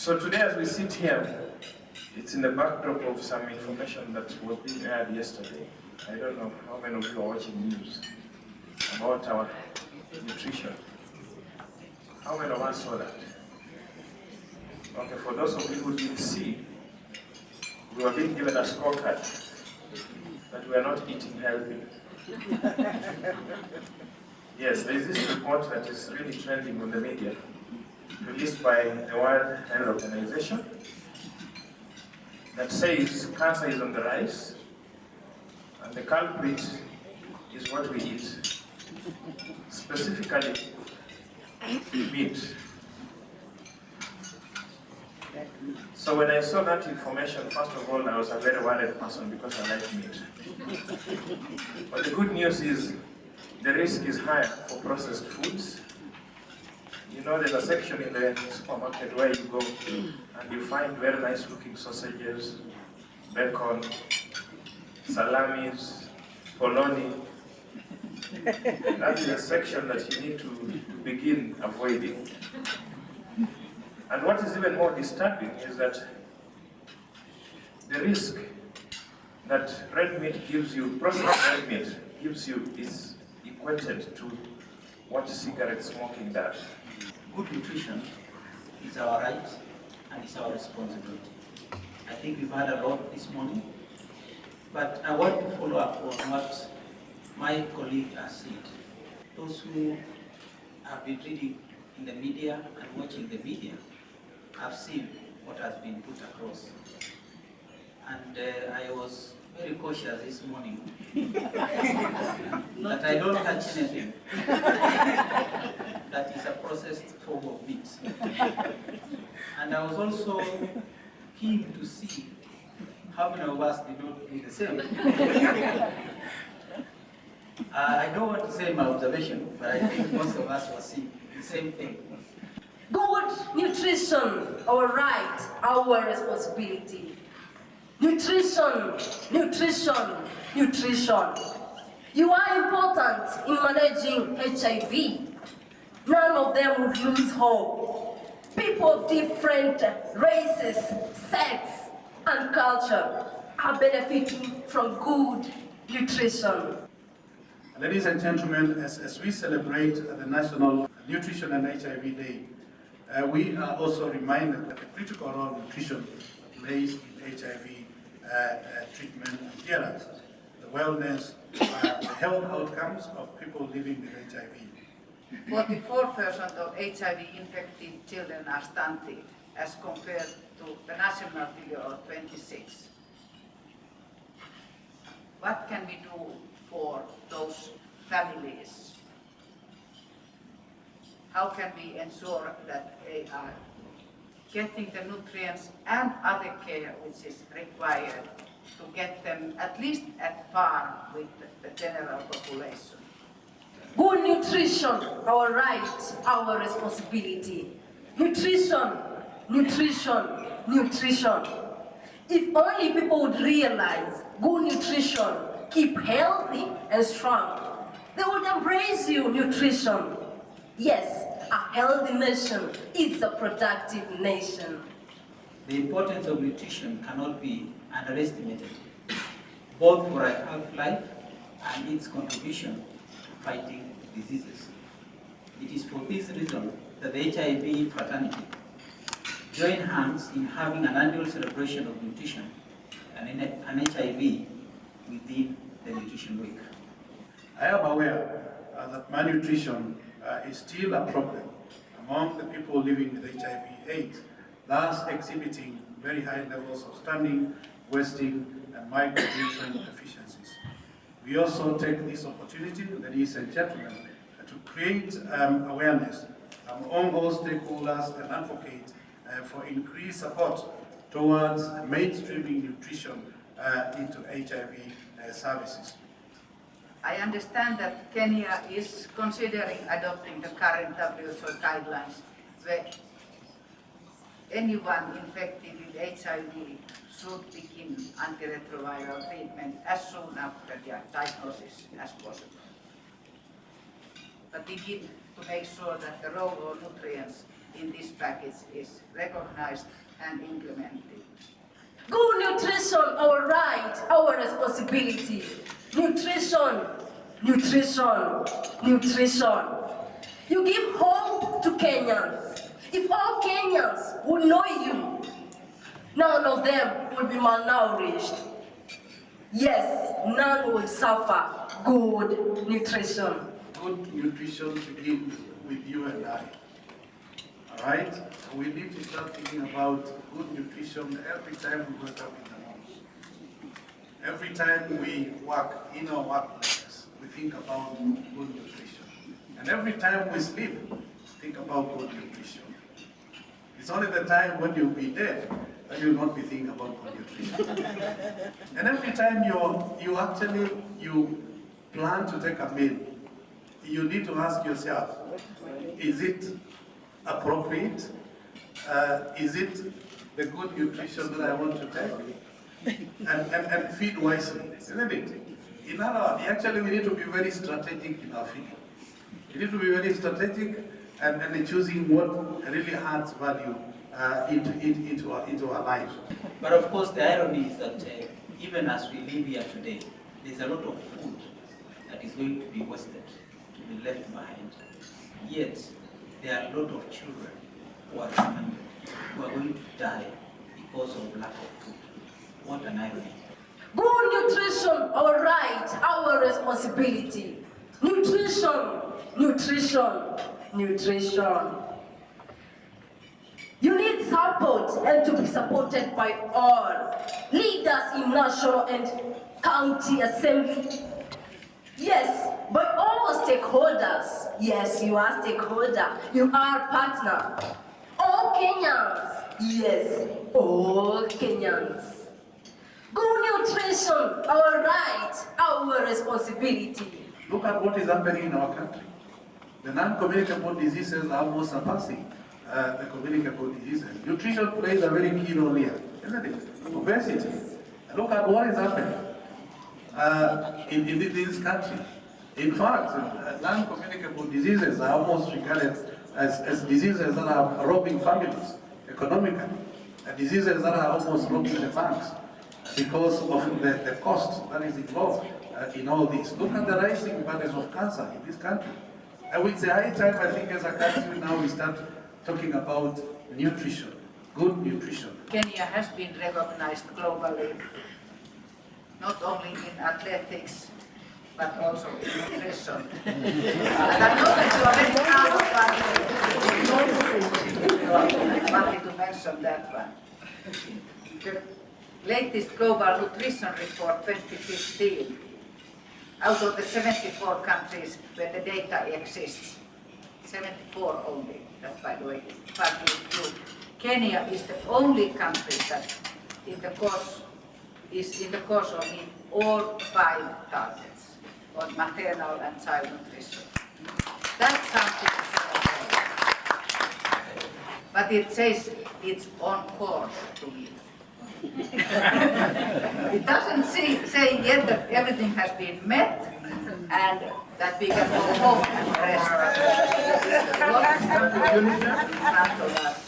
So today as we sit here, it's in the backdrop of some information that was being aired yesterday. I don't know how many of you are watching news about our nutrition. How many of us saw that? Okay, for those of you who didn't see, we were being given a scorecard that we are not eating healthy. Yes, there is this report that is really trending on the media, released by the World Health Organization, that says cancer is on the rise, and the culprit is what we eat, specifically meat. So when I saw that information, first of all, I was a very worried person because I like meat. But the good news is the risk is higher for processed foods. You know, there's a section in the supermarket where you go and you find very nice looking sausages, bacon, salamis, polony. That is a section that you need to begin avoiding. And what is even more disturbing is that the risk that red meat gives you, processed red meat gives you, is equated to what cigarette smoking does. Good nutrition is our right and it's our responsibility. I think we've had a lot this morning, but I want to follow up on what my colleague has said. Those who have been reading in the media and watching the media have seen what has been put across. And I was very cautious this morning that I don't touch anything that is a processed form of meat. And I was also keen to see how many of us did not do the same. I don't want to say my observation, but I think most of us were seeing the same thing. Good nutrition, our right, our responsibility. Nutrition, nutrition, nutrition. You are important in managing HIV. None of them would lose hope. People of different races, sects, and culture are benefiting from good nutrition. Ladies and gentlemen, as we celebrate the National Nutrition and HIV Day, we are also reminded of the critical role nutrition plays in HIV treatment and adherence, the wellness, the health outcomes of people living with HIV. 44% of HIV-infected children are stunted, as compared to the national figure of 26. What can we do for those families? How can we ensure that they are getting the nutrients and other care which is required to get them at least at par with the general population? Good nutrition, our right, our responsibility. Nutrition, nutrition, nutrition. If only people would realize good nutrition, keep healthy and strong, they would embrace you, nutrition. Yes, a healthy nation is a productive nation. The importance of nutrition cannot be underestimated, both for a healthy life and its contribution to fighting diseases. It is for this reason that the HIV fraternity join hands in having an annual celebration of nutrition and an HIV within the Nutrition Week. I am aware that malnutrition is still a problem among the people living with HIV/AIDS, thus exhibiting very high levels of stunting, wasting, and micronutrient deficiencies. We also take this opportunity, ladies and gentlemen, to create awareness among all stakeholders and advocate for increased support towards mainstreaming nutrition into HIV services. I understand that Kenya is considering adopting the current WHO guidelines where anyone infected with HIV should begin antiretroviral treatment as soon after their diagnosis as possible. But begin to make sure that the role of nutrients in this package is recognized and implemented. Good nutrition, our right, our responsibility. Nutrition, nutrition, nutrition. You give hope to Kenyans. If all Kenyans would know you, none of them will be malnourished. Yes, none will suffer good nutrition. Good nutrition begins with you and I. All right? We need to start thinking about good nutrition every time we wake up in the morning. Every time we work in our workplaces, we think about good nutrition. And every time we sleep, think about good nutrition. It's only the time when you'll be dead that you'll not be thinking about good nutrition. And every time you plan to take a meal, you need to ask yourself, is it appropriate? Is it the good nutrition that I want to take? And feed wisely, isn't it? In other words, actually we need to be very strategic in our feeding. We need to be very strategic and choosing what really adds value into our lives. But of course, the irony is that even as we live here today, there's a lot of food that is going to be wasted, to be left behind. Yet, there are a lot of children who are hungry, who are going to die because of lack of food. What an irony. Good nutrition, our right, our responsibility. Nutrition, nutrition, nutrition. You need support and to be supported by all leaders in national and county assembly. Yes, by all stakeholders. Yes, you are stakeholder. You are partner. All Kenyans. Yes, all Kenyans. Good nutrition, our right, our responsibility. Look at what is happening in our country. The non-communicable diseases are almost surpassing the communicable diseases. Nutrition plays a very key role here, isn't it? Obesity. Look at what is happening in this country. In fact, non-communicable diseases are almost regarded as diseases that are robbing families economically, diseases that are almost robbing the banks because of the cost that is involved in all this. Look at the rising burdens of cancer in this country. And it's a high time, I think, as a country now we start talking about nutrition, good nutrition. Kenya has been recognized globally, not only in athletics, but also in nutrition. And I know that you are very proud of I wanted to mention that one. The latest Global Nutrition Report 2015, out of the 74 countries where the data exists, 74 only, that's by the way, partly true. Kenya is the only country that in the course of meeting all 5 targets on maternal and child nutrition. That's something to celebrate. But it says it's on course to meet. It doesn't say yet that everything has been met and that we can go home and rest. Lots of us.